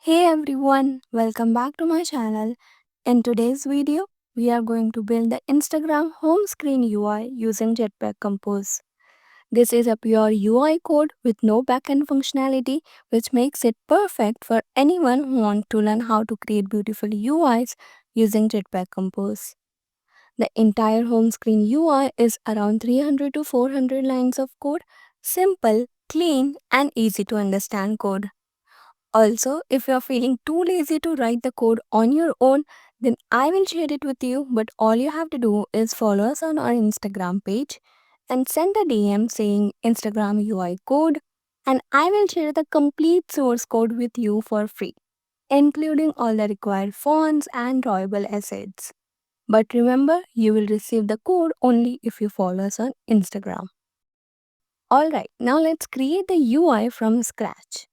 Hey everyone, welcome back to my channel. In today's video, we are going to build the Instagram home screen UI using Jetpack Compose. This is a pure UI code with no backend functionality, which makes it perfect for anyone who wants to learn how to create beautiful UIs using Jetpack Compose. The entire home screen UI is around 300 to 400 lines of code, simple, clean, and easy to understand code. Also, if you're feeling too lazy to write the code on your own, then I will share it with you. But all you have to do is follow us on our Instagram page and send a DM saying Instagram UI code, and I will share the complete source code with you for free, including all the required fonts and drawable assets. But remember, you will receive the code only if you follow us on Instagram. Alright, now let's create the UI from scratch.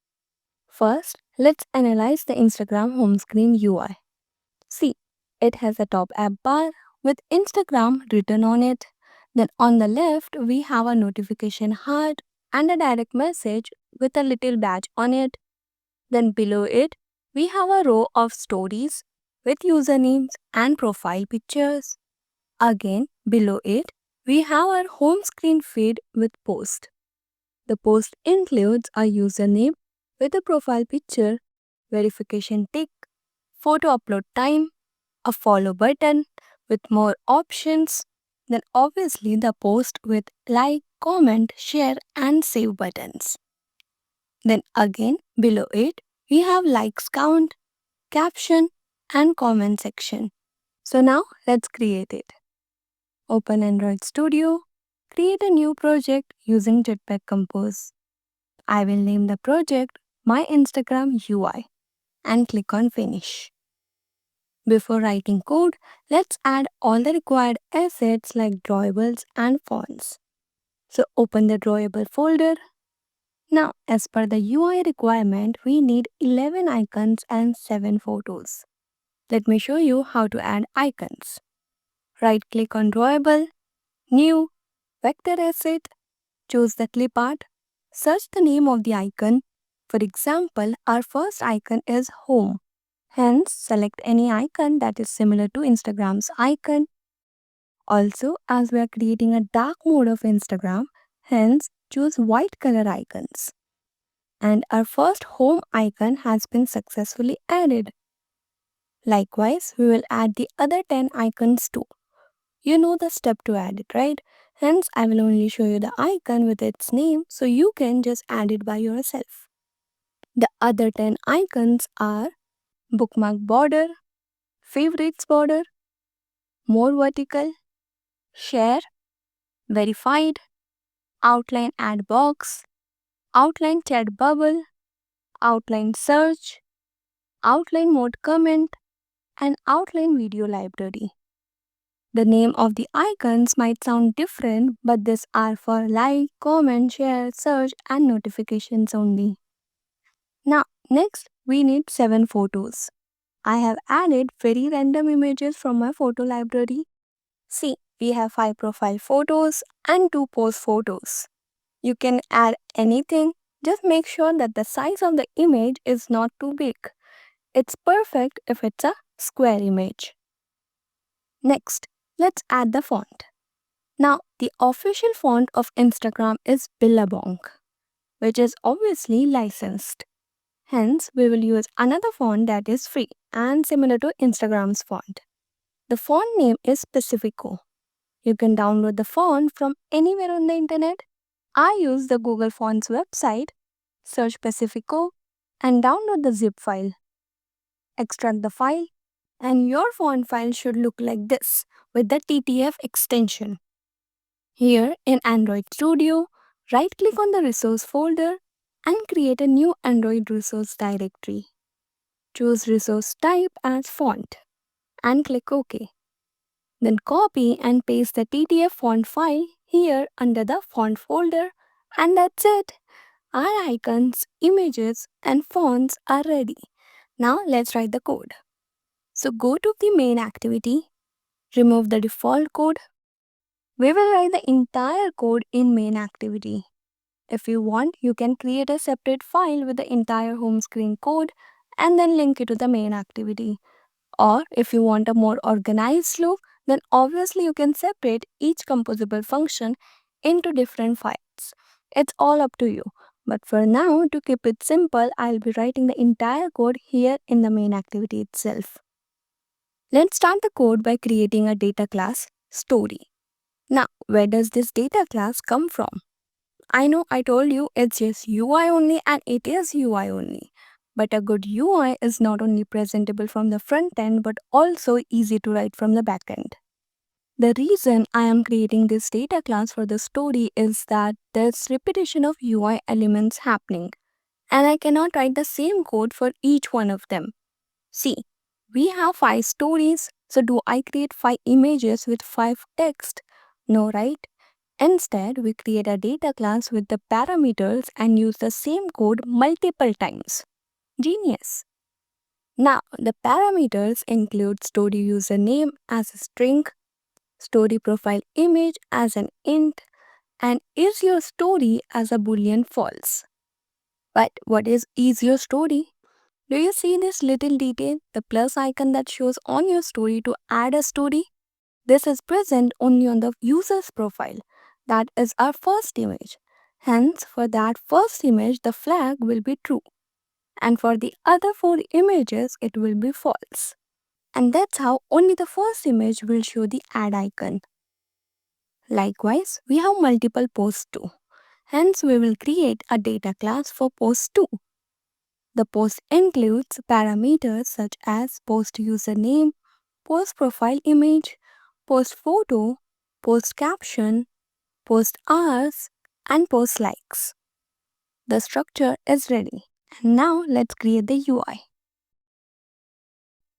First, let's analyze the Instagram home screen UI. See, it has a top app bar with Instagram written on it. Then on the left, we have a notification heart and a direct message with a little badge on it. Then below it, we have a row of stories with usernames and profile pictures. Again, below it, we have our home screen feed with post. The post includes a username with a profile picture, verification tick, photo upload time, a follow button with more options, then obviously the post with like, comment, share and save buttons. Then again below it, we have likes count, caption and comment section. So now let's create it. Open Android Studio, create a new project using Jetpack Compose. I will name the project My Instagram UI and click on Finish. Before writing code, let's add all the required assets like drawables and fonts. So open the drawable folder. Now, as per the UI requirement, we need 11 icons and 7 photos. Let me show you how to add icons. Right click on drawable, new, vector asset, choose the clip art, search the name of the icon. For example, our first icon is home. Hence, select any icon that is similar to Instagram's icon. Also, as we are creating a dark mode of Instagram, hence choose white color icons. And our first home icon has been successfully added. Likewise, we will add the other 10 icons too. You know the step to add it, right? Hence, I will only show you the icon with its name so you can just add it by yourself. The other 10 icons are bookmark border, favorites border, more vertical, share, verified, outline add box, outline chat bubble, outline search, outline mode comment, and outline video library. The name of the icons might sound different, but these are for like, comment, share, search, and notifications only. Now, next we need 7 photos. I have added very random images from my photo library. See, we have 5 profile photos and 2 post photos. You can add anything, just make sure that the size of the image is not too big. It's perfect if it's a square image. Next, let's add the font. Now, the official font of Instagram is Billabong, which is obviously licensed. Hence, we will use another font that is free and similar to Instagram's font. The font name is Pacifico. You can download the font from anywhere on the internet. I use the Google Fonts website, search Pacifico, and download the zip file. Extract the file, and your font file should look like this with the TTF extension. Here in Android Studio, right-click on the resource folder and create a new Android resource directory. Choose resource type as font and click OK. Then copy and paste the TTF font file here under the font folder, and that's it. Our icons, images, and fonts are ready. Now let's write the code. So go to the main activity, remove the default code. We will write the entire code in main activity. If you want, you can create a separate file with the entire home screen code and then link it to the main activity. Or if you want a more organized look, then obviously you can separate each composable function into different files. It's all up to you. But for now, to keep it simple, I'll be writing the entire code here in the main activity itself. Let's start the code by creating a data class story. Now, where does this data class come from? I know I told you it's just UI only and it is UI only. But a good UI is not only presentable from the front end but also easy to write from the back end. The reason I am creating this data class for the story is that there's repetition of UI elements happening and I cannot write the same code for each one of them. See, we have 5 stories, so do I create 5 images with 5 text? No, right? Instead, we create a data class with the parameters and use the same code multiple times. Genius! Now, the parameters include story username as a string, story profile image as an int, and is your story as a boolean false. But what is your story? Do you see this little detail, the plus icon that shows on your story to add a story? This is present only on the user's profile. That is our first image. Hence, for that first image, the flag will be true. And for the other 4 images, it will be false. And that's how only the first image will show the add icon. Likewise, we have multiple posts too. Hence, we will create a data class for post 2. The post includes parameters such as post username, post profile image, post photo, post caption, post hours, and post likes. The structure is ready. And now let's create the UI.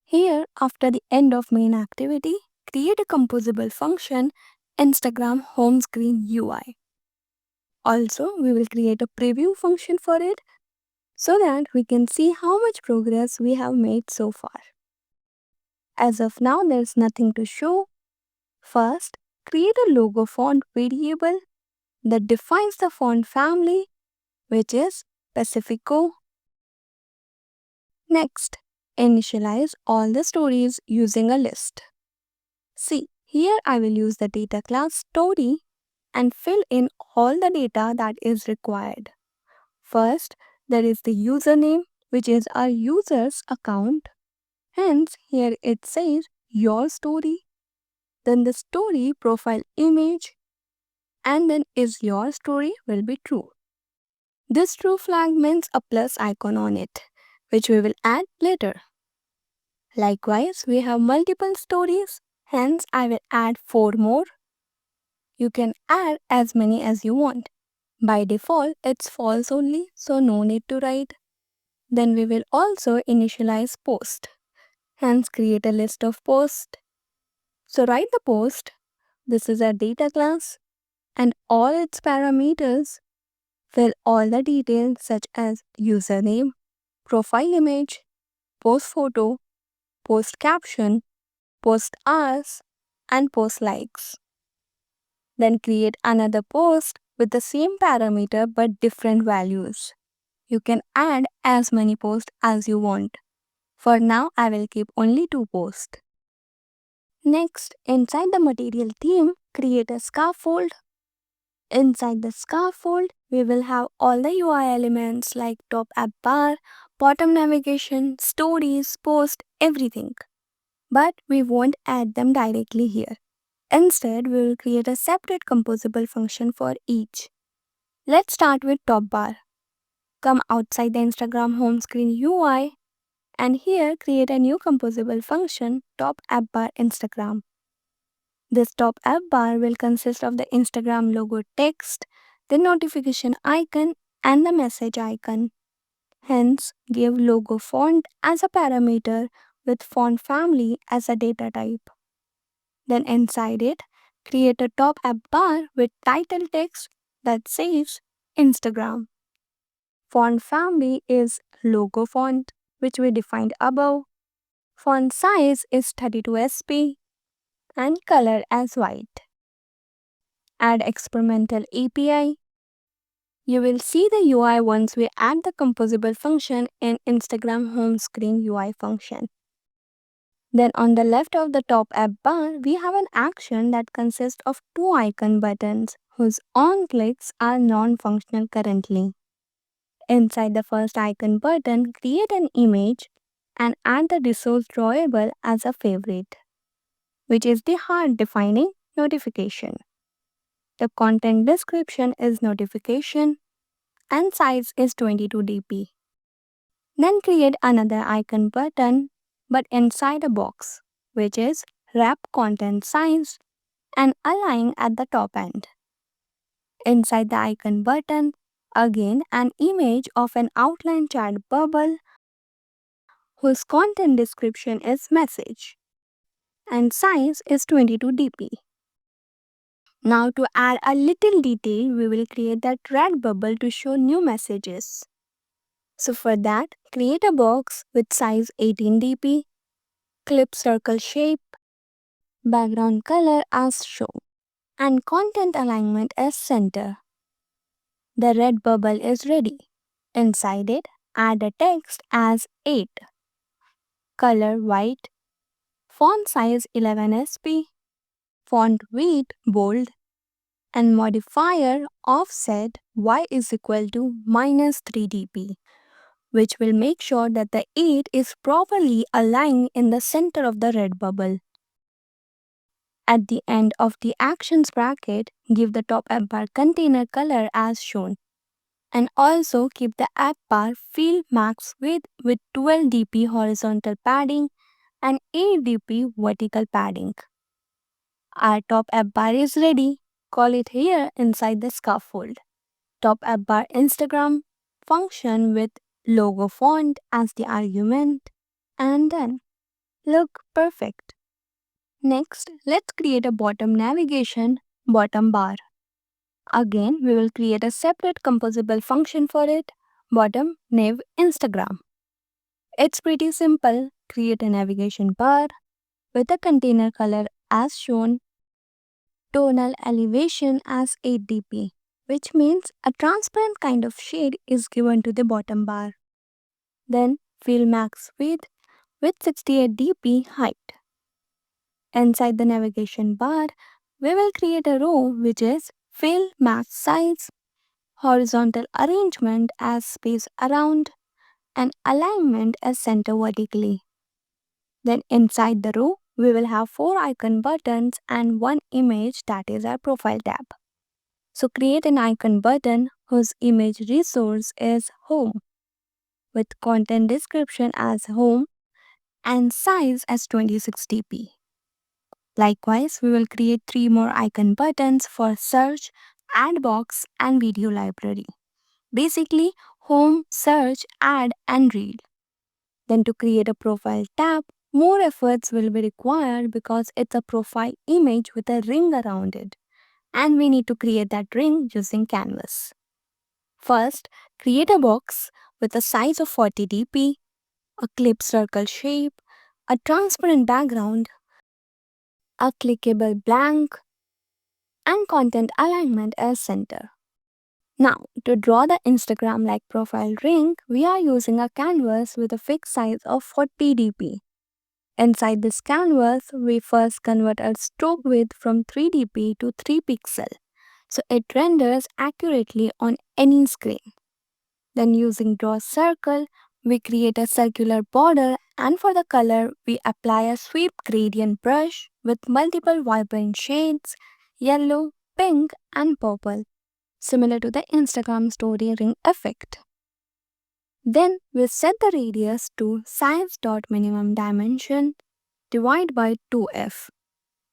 Here, after the end of main activity, create a composable function Instagram home screen UI. Also, we will create a preview function for it so that we can see how much progress we have made so far. As of now, there's nothing to show. First, create a logo font variable that defines the font family, which is Pacifico. Next, initialize all the stories using a list. See, here I will use the data class story and fill in all the data that is required. First, there is the username, which is our user's account. Hence, here it says your story. Then the story profile image, and then is your story will be true. This true flag means a plus icon on it, which we will add later. Likewise, we have multiple stories, hence I will add 4 more. You can add as many as you want. By default, it's false only, so no need to write. Then we will also initialize post, hence create a list of posts. So write the post, this is a data class, and all its parameters. Fill all the details such as username, profile image, post photo, post caption, post hours, and post likes. Then create another post with the same parameter but different values. You can add as many posts as you want. For now, I will keep only 2 posts. Next, inside the material theme, create a scaffold. Inside the scaffold, we will have all the UI elements like top app bar, bottom navigation, stories, post, everything. But we won't add them directly here. Instead, we will create a separate composable function for each. Let's start with top bar. Come outside the Instagram home screen UI and here create a new composable function top app bar Instagram. This top app bar will consist of the Instagram logo text, the notification icon, and the message icon. Hence, give logo font as a parameter with font family as a data type. Then inside it, create a top app bar with title text that says Instagram. Font family is logo font, which we defined above. Font size is 32sp and color as white. Add experimental API. You will see the UI once we add the composable function in Instagram home screen UI function. Then on the left of the top app bar, we have an action that consists of two icon buttons whose on clicks are non-functional currently. Inside the first icon button, create an image and add the resource drawable as a favorite, which is the hard defining notification. The content description is notification and size is 22 dp. Then create another icon button but inside a box, which is wrap content size and align at the top end. Inside the icon button, again an image of an outline chat bubble whose content description is message and size is 22 dp. Now to add a little detail, we will create that red bubble to show new messages. So for that, create a box with size 18 dp, clip circle shape, background color as shown, and content alignment as center. The red bubble is ready. Inside it, add a text as 8, color white, font size 11 sp, font weight bold, and modifier offset y is equal to -3 dp, which will make sure that the 8 is properly aligned in the center of the red bubble. At the end of the actions bracket, give the top app bar container color as shown, and also keep the app bar field max width with 12 dp horizontal padding and 8 dp vertical padding. Our top app bar is ready. Call it here inside the scaffold. Top app bar Instagram function with logo font as the argument, and done. Look perfect. Next, let's create a bottom navigation bottom bar. Again, we will create a separate composable function for it, bottom nav Instagram. It's pretty simple. Create a navigation bar with a container color as shown, tonal elevation as 8 dp, which means a transparent kind of shade is given to the bottom bar. Then fill max width with 68 dp height. Inside the navigation bar, we will create a row which is fill max size, horizontal arrangement as space around, and alignment as center vertically. Then inside the row, we will have 4 icon buttons and one image, that is our profile tab. So create an icon button whose image resource is home, with content description as home and size as 26 dp. Likewise, we will create 3 more icon buttons for search, ad box, and video library. Basically, home, search, add, and read. Then to create a profile tab, more efforts will be required because it's a profile image with a ring around it, and we need to create that ring using canvas. First, create a box with a size of 40 dp, a clip circle shape, a transparent background, a clickable blank, and content alignment as center. Now, to draw the Instagram-like profile ring, we are using a canvas with a fixed size of 40 dp. Inside this canvas, we first convert our stroke width from 3 dp to 3 pixel, so it renders accurately on any screen. Then using draw circle, we create a circular border, and for the color, we apply a sweep gradient brush with multiple vibrant shades, yellow, pink, and purple, similar to the Instagram story ring effect. Then we set the radius to size.minimum dimension divide by 2f,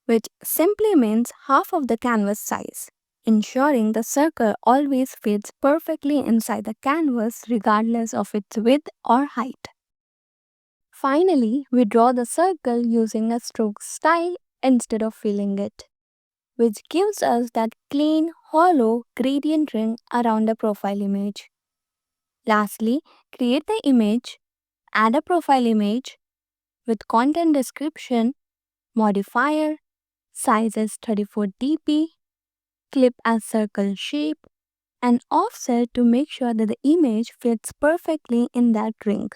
which simply means half of the canvas size, ensuring the circle always fits perfectly inside the canvas regardless of its width or height. Finally, we draw the circle using a stroke style instead of filling it, which gives us that clean, hollow gradient ring around the profile image. Lastly, create the image, add a profile image with content description, modifier, size as 34 dp, clip as circle shape, and offset to make sure that the image fits perfectly in that ring.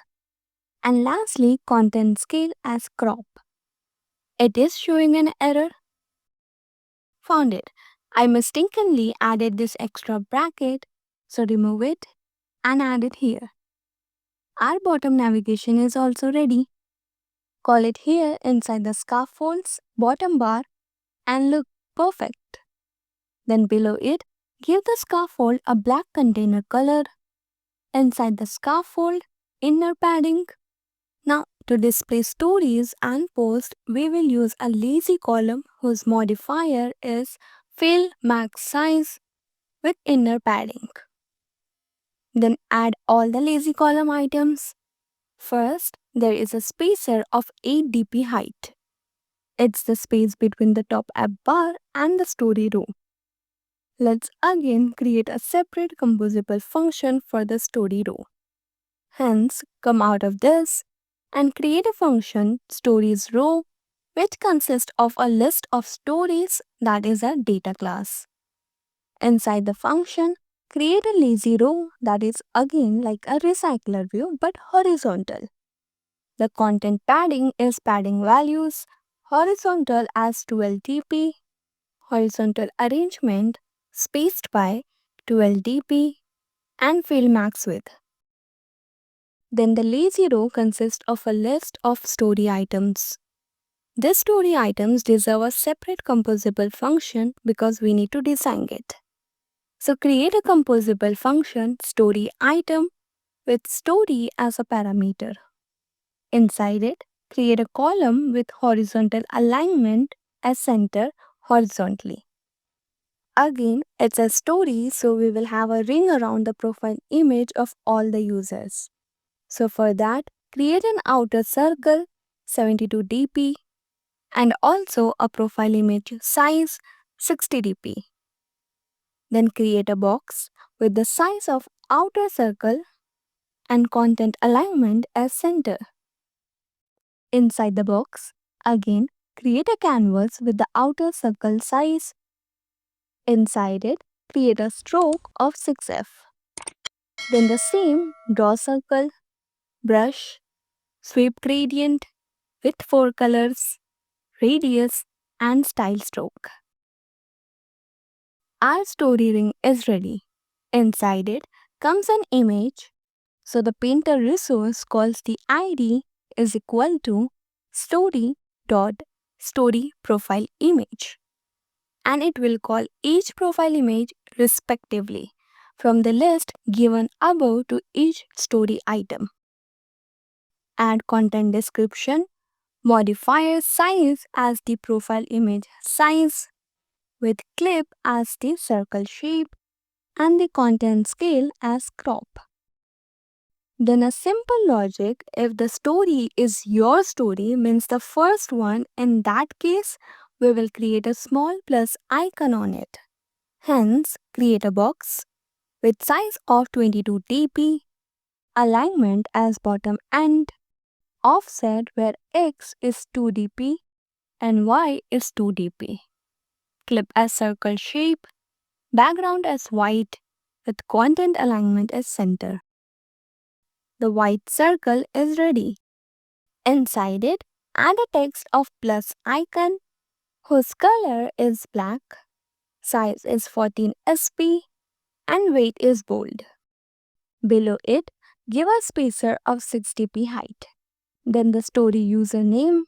And lastly, content scale as crop. It is showing an error. Found it. I mistakenly added this extra bracket, so remove it and add it here. Our bottom navigation is also ready. Call it here inside the scaffold's bottom bar and look perfect. Then below it, give the scaffold a black container color. Inside the scaffold, inner padding. Now, to display stories and posts, we will use a lazy column whose modifier is fill max size with inner padding. Then add all the lazy column items. First, there is a spacer of 8 dp height. It's the space between the top app bar and the story row. Let's again create a separate composable function for the story row. Hence, come out of this and create a function stories row which consists of a list of stories that is a data class. Inside the function, create a lazy row that is again like a recycler view but horizontal. The content padding is padding values, horizontal as 12 dp, horizontal arrangement spaced by 12 dp, and fill max width. Then the lazy row consists of a list of story items. These story items deserve a separate composable function because we need to design it. So create a composable function story item with story as a parameter. Inside it, create a column with horizontal alignment as center horizontally. Again, it's a story, so we will have a ring around the profile image of all the users. So for that, create an outer circle 72 dp and also a profile image size 60 dp. Then create a box with the size of outer circle and content alignment as center. Inside the box, again create a canvas with the outer circle size. Inside it, create a stroke of 6f. Then the same draw circle, brush, sweep gradient with 4 colors, radius and style stroke. Our story ring is ready. Inside it comes an image. So the painter resource calls the id is equal to story profile image. And it will call each profile image respectively from the list given above to each story item. Add content description, modifier size as the profile image size, with clip as the circle shape and the content scale as crop. Then a simple logic, if the story is your story means the first one, in that case we will create a small plus icon on it. Hence, create a box with size of 22 dp, alignment as bottom end, offset where x is 2 dp and y is 2 dp. Clip as circle shape, background as white with content alignment as center. The white circle is ready. Inside it, add a text of plus icon whose color is black, size is 14 sp and weight is bold. Below it, give a spacer of 6 dp height. Then the story username,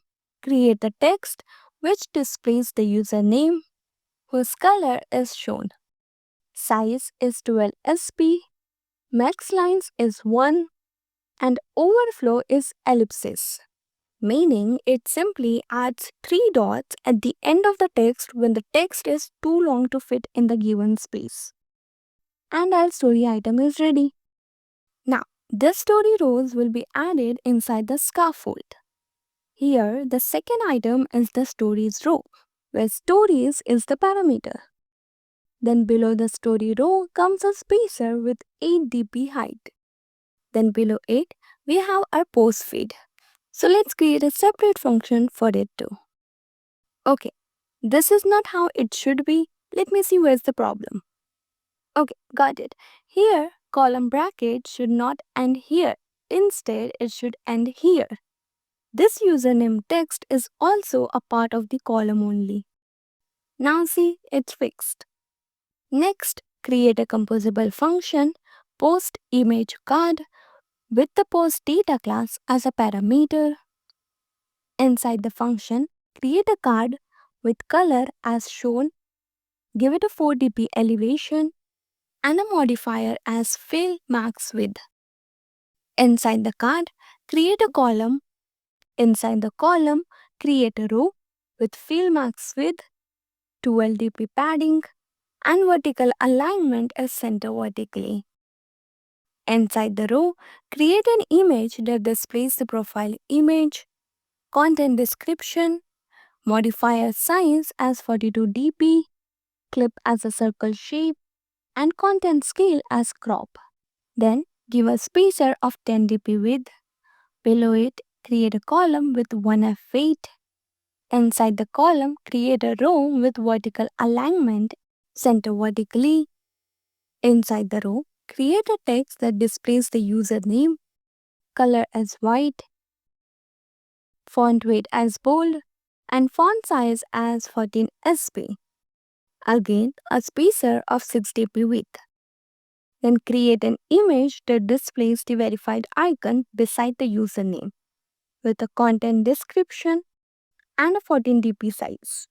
create the text which displays the username whose color is shown. Size is 12 sp, max lines is 1 and overflow is ellipsis, meaning it simply adds 3 dots at the end of the text when the text is too long to fit in the given space. And our story item is ready. Now, this story rows will be added inside the scaffold. Here, the second item is the stories row, where stories is the parameter. Then below the story row comes a spacer with 8 dp height. Then below it, we have our post feed. So let's create a separate function for it too. Okay, this is not how it should be. Let me see where's the problem. Okay, got it. Here, column bracket should not end here. Instead, it should end here. This username text is also a part of the column only. Now see, it's fixed. Next, create a composable function, post image card with the post data class as a parameter. Inside the function, create a card with color as shown, give it a 4 dp elevation and a modifier as fill max width. Inside the card, create a column. Inside the column, create a row with fill max width, 12 dp padding, and vertical alignment is center vertically. Inside the row, create an image that displays the profile image, content description, modifier size as 42 dp, clip as a circle shape, and content scale as crop. Then give a spacer of 10 dp width. Below it, create a column with 1f weight. Inside the column, create a row with vertical alignment, center vertically. Inside the row, create a text that displays the username, color as white, font weight as bold, and font size as 14 sp. Again, a spacer of 6 dp width. Then create an image that displays the verified icon beside the username with a content description and a 14 dp size.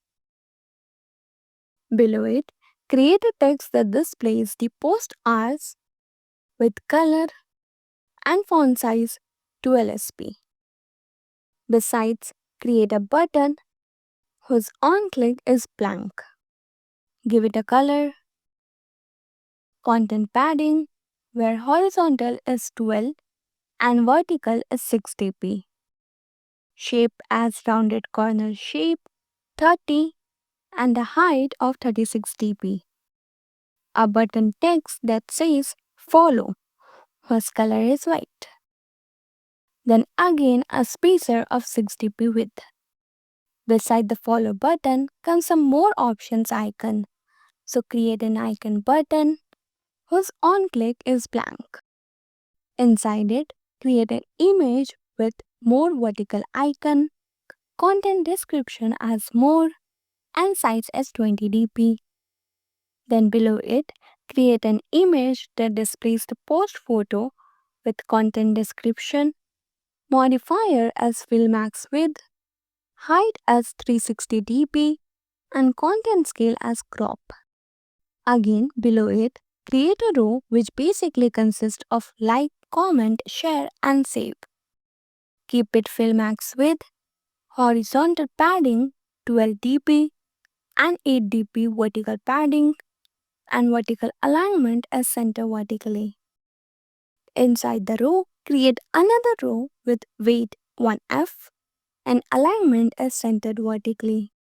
Below it, create a text that displays the post hours with color and font size 12 sp. Besides, create a button whose on-click is blank. Give it a color, content padding, where horizontal is 12 and vertical is 6 dp. Shape as rounded corner shape 30 and a height of 36 dp. A button text that says follow, whose color is white. Then again a spacer of 6 dp width. Beside the follow button comes some more options icon. So create an icon button whose on-click is blank. Inside it, create an image with more vertical icon, content description as more, and size as 20 dp. Then below it, create an image that displays the post photo with content description, modifier as fill max width, height as 360 dp, and content scale as crop. Again, below it, create a row which basically consists of like, comment, share, and save. Keep it fill max width, horizontal padding 12 dp, and 8 dp vertical padding, and vertical alignment as center vertically. Inside the row, create another row with weight 1f and alignment as centered vertically.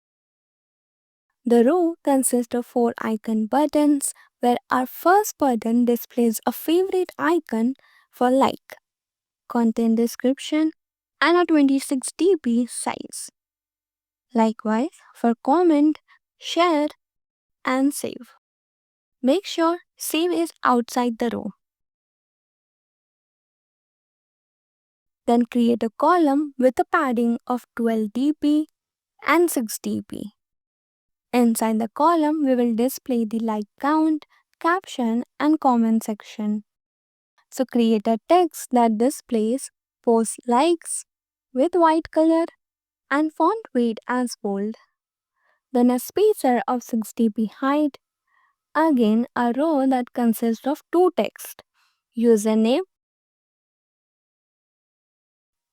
The row consists of 4 icon buttons, where our first button displays a favorite icon for like, content description, and a 26 dp size. Likewise, for comment, share, and save. Make sure save is outside the row. Then create a column with a padding of 12 dp and 6 dp. Inside the column, we will display the like count, caption, and comment section. So create a text that displays post likes with white color and font weight as bold. Then a spacer of 6 dp height. Again, a row that consists of 2 text. Username.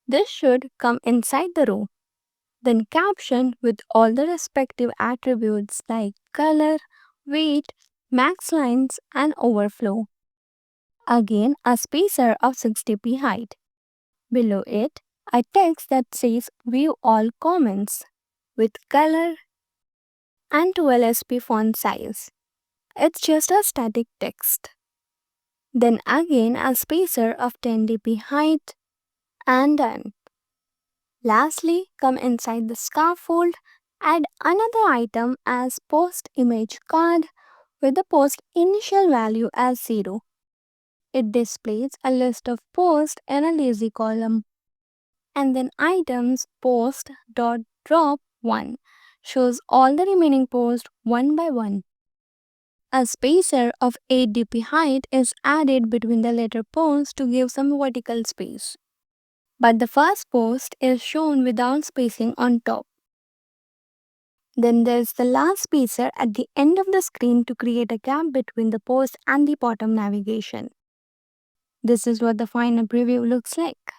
This should come inside the row. Then caption with all the respective attributes like color, weight, max lines, and overflow. Again, a spacer of 6 dp height. Below it, a text that says view all comments with color and 12 sp font size. It's just a static text. Then again a spacer of 10 dp height and done. Lastly, come inside the scaffold, add another item as post image card with the post initial value as 0. It displays a list of posts in a lazy column. And then items post.drop1 shows all the remaining posts one by one. A spacer of 8 dp height is added between the letter posts to give some vertical space. But the first post is shown without spacing on top. Then there's the last spacer at the end of the screen to create a gap between the post and the bottom navigation. This is what the final preview looks like.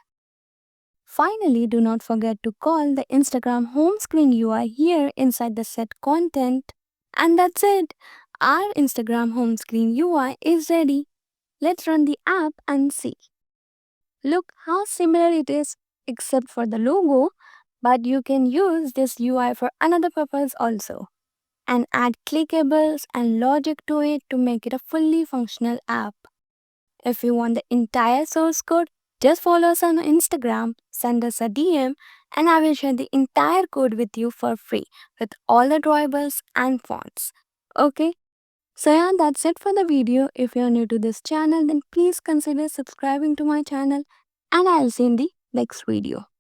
Finally, do not forget to call the Instagram home screen UI here inside the set content. And that's it. Our Instagram home screen UI is ready. Let's run the app and see. Look how similar it is except for the logo, but you can use this UI for another purpose also and add clickables and logic to it to make it a fully functional app. If you want the entire source code, just follow us on Instagram, send us a DM, and I will share the entire code with you for free with all the drawables and fonts. Okay? So yeah, that's it for the video. If you're new to this channel, then please consider subscribing to my channel and I'll see you in the next video.